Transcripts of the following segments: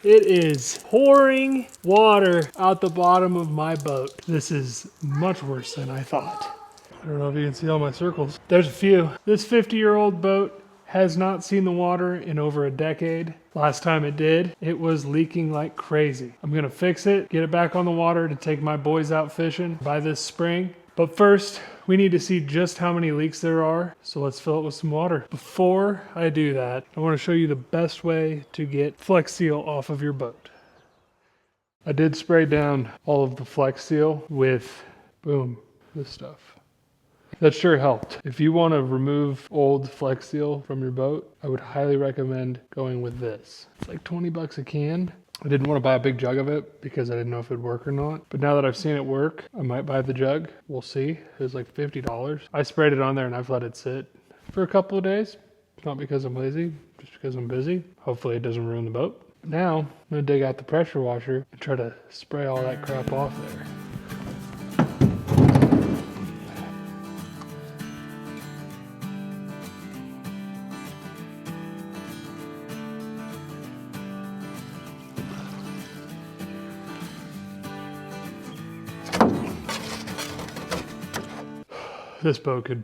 It is pouring water out the bottom of my boat. This is much worse than I thought. I don't know if you can see all my circles. There's a few. This 50-year-old boat has not seen the water in over a decade. Last time it did, it was leaking like crazy. I'm gonna fix it, get it back on the water to take my boys out fishing by this spring. But first, we need to see just how many leaks there are. So let's fill it with some water. Before I do that, I wanna show you the best way to get Flex Seal off of your boat. I did spray down all of the Flex Seal with, boom, this stuff. That sure helped. If you want to remove old Flex Seal from your boat, I would highly recommend going with this. It's like 20 bucks a can. I didn't want to buy a big jug of it because I didn't know if it'd work or not. But now that I've seen it work, I might buy the jug. We'll see. It was like $50. I sprayed it on there and I've let it sit for a couple of days. Not because I'm lazy, just because I'm busy. Hopefully it doesn't ruin the boat. Now, I'm going to dig out the pressure washer and try to spray all that crap off there. This boat could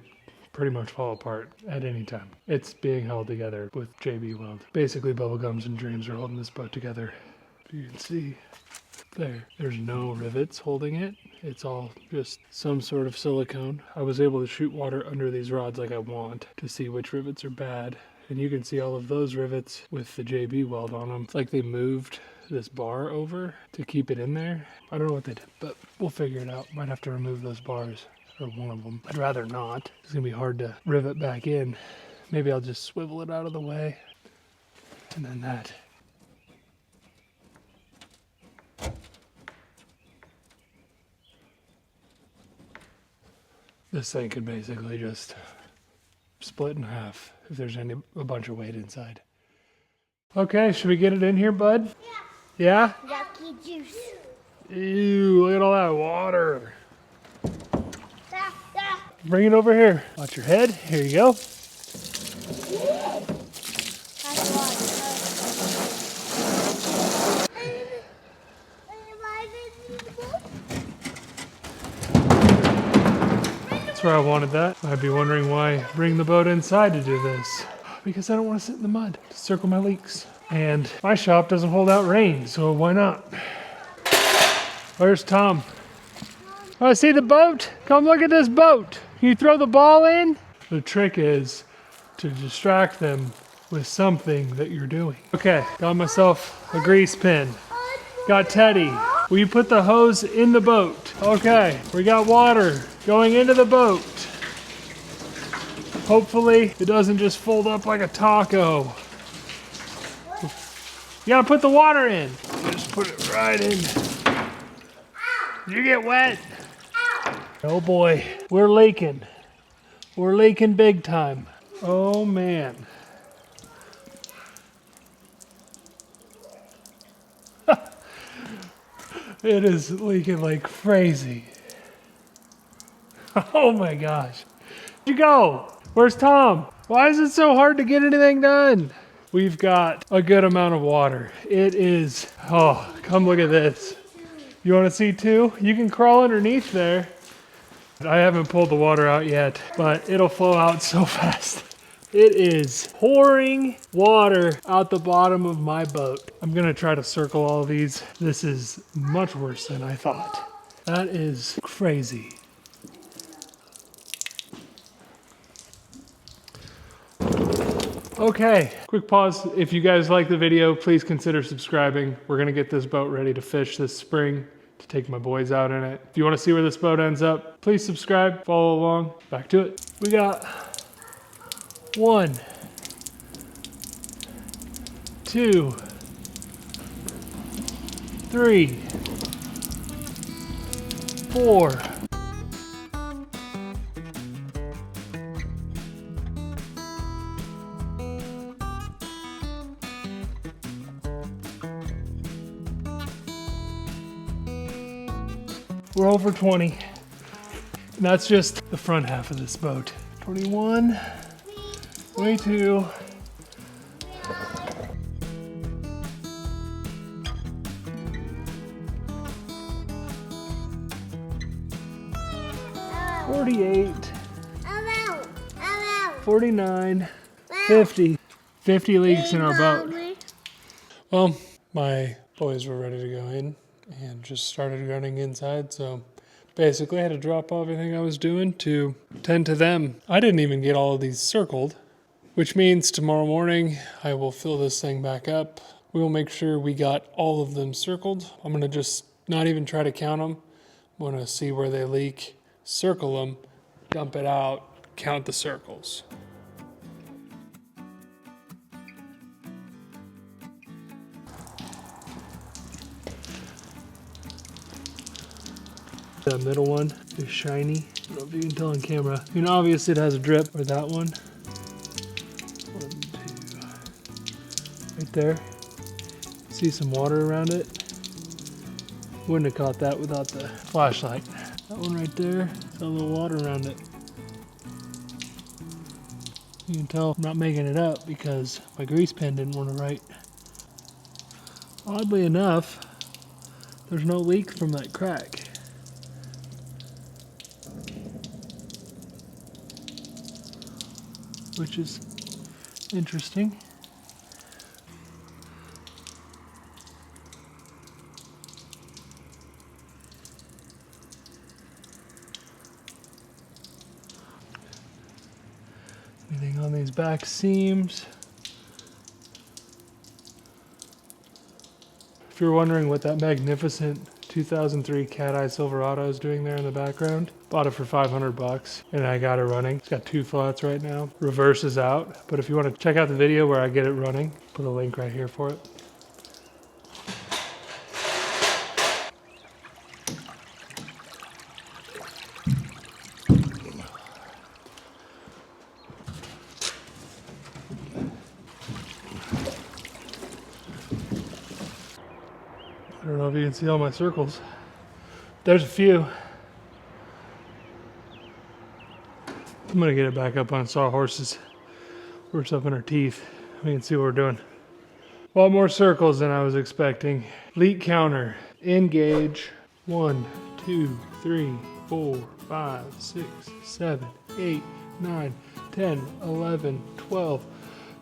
pretty much fall apart at any time. It's being held together with JB Weld. Basically, bubblegums and dreams are holding this boat together. If you can see there's no rivets holding it. It's all just some sort of silicone. I was able to shoot water under these rods like I want to see which rivets are bad. And you can see all of those rivets with the JB Weld on them. It's like they moved this bar over to keep it in there. I don't know what they did, but we'll figure it out. Might have to remove those bars. Or one of them. I'd rather not. It's gonna be hard to rivet back in. Maybe I'll just swivel it out of the way. And then that. This thing could basically just split in half if there's a bunch of weight inside. Okay, should we get it in here, bud? Yeah. Yeah? Yucky juice. Ew, look at all that water. Bring it over here. Watch your head. Here you go. That's where I wanted that. I'd be wondering why bring the boat inside to do this. Because I don't want to sit in the mud to circle my leaks. And my shop doesn't hold out rain, so why not? Where's Tom? Oh, see the boat? Come look at this boat. Can you throw the ball in? The trick is to distract them with something that you're doing. Okay, got myself a grease pen. Got Teddy. Will you put the hose in the boat? Okay, we got water going into the boat. Hopefully it doesn't just fold up like a taco. You gotta put the water in. Just put it right in. Did you get wet? Oh boy, we're leaking. We're leaking big time. Oh man. It is leaking like crazy. Oh my gosh. Where'd you go? Where's Tom? Why is it so hard to get anything done? We've got a good amount of water. It is, oh, come look at this. You wanna see too? You can crawl underneath there. I haven't pulled the water out yet, but it'll flow out so fast. It is pouring water out the bottom of my boat. I'm gonna try to circle all of these. This is much worse than I thought. That is crazy. Okay, quick pause. If you guys like the video, please consider subscribing. We're gonna get this boat ready to fish this spring, to take my boys out in it. If you want to see where this boat ends up, please subscribe, follow along. Back to it. We got 1, 2, 3, 4. We're over 20. And that's just the front half of this boat. 21, 22. 48, 49, 50. 50 leaks in our boat. Well, my boys were ready to go in and just started running inside, so basically I had to drop everything I was doing to tend to them. I didn't even get all of these circled, which means tomorrow morning I will fill this thing back up. We will make sure we got all of them circled. I'm gonna just not even try to count them. I'm gonna see where they leak, circle them, dump it out, count the circles. The middle one is shiny. I don't know if you can tell on camera. I mean, obviously it has a drip, or that one. 1, 2, right there. See some water around it. Wouldn't have caught that without the flashlight. That one right there, got a little water around it. You can tell I'm not making it up because my grease pen didn't want to write. Oddly enough, there's no leak from that crack. Which is interesting. Anything on these back seams? If you're wondering what that magnificent 2003 Cat Eye Silverado is doing there in the background, bought it for 500 bucks and I got it running. It's got 2 flats right now. Reverse is out, but if you want to check out the video where I get it running, put a link right here for it. I don't know if you can see all my circles. There's a few. I'm gonna get it back up on Sawhorse's. Works up in her teeth. We can see what we're doing. A lot more circles than I was expecting. Leak counter, engage. 1, 2, 3, 4, 5, 6, 7, 8, 9, 10, 11, 12,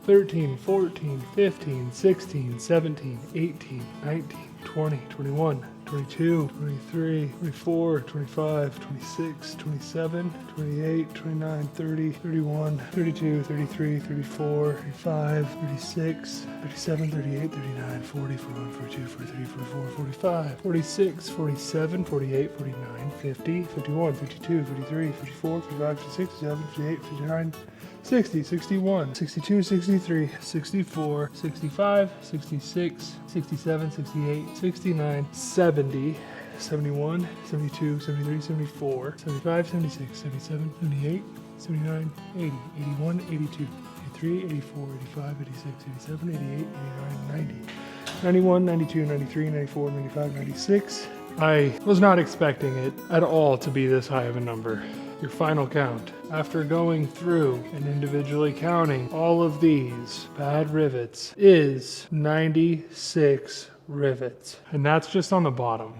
13, 14, 15, 16, 17, 18, 19, 20, 21, 22, 23, 24, 25, 26, 27, 28, 29, 30, 31, 32, 33, 34, 35, 36, 37, 38, 39, 40, 41, 42, 43, 44, 45, 46, 47, 48, 49, 50, 51, 52, 53, 54, 55, 56, 57, 58, 59, 60, 61, 62, 63, 64, 65, 66, 67, 68, 69, 70, 71, 72, 73, 74, 75, 76, 77, 78, 79, 80, 81, 82, 83, 84, 85, 86, 87, 88, 89, 90, 91, 92, 93, 94, 95, 96. I was not expecting it at all to be this high of a number. Your final count, after going through and individually counting all of these bad rivets, is 96 rivets. And that's just on the bottom.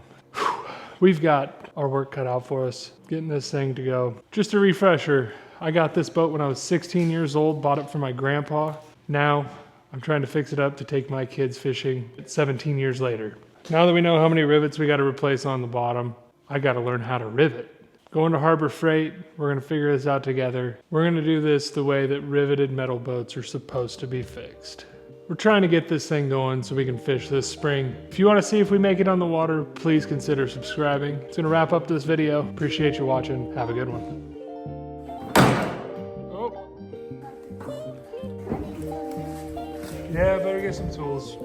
We've got our work cut out for us, getting this thing to go. Just a refresher, I got this boat when I was 16 years old, bought it for my grandpa. Now I'm trying to fix it up to take my kids fishing 17 years later. Now that we know how many rivets we got to replace on the bottom, I got to learn how to rivet. Going to Harbor Freight, we're going to figure this out together. We're going to do this the way that riveted metal boats are supposed to be fixed. We're trying to get this thing going so we can fish this spring. If you want to see if we make it on the water, please consider subscribing. It's going to wrap up this video. Appreciate you watching. Have a good one. Oh. Yeah, better get some tools.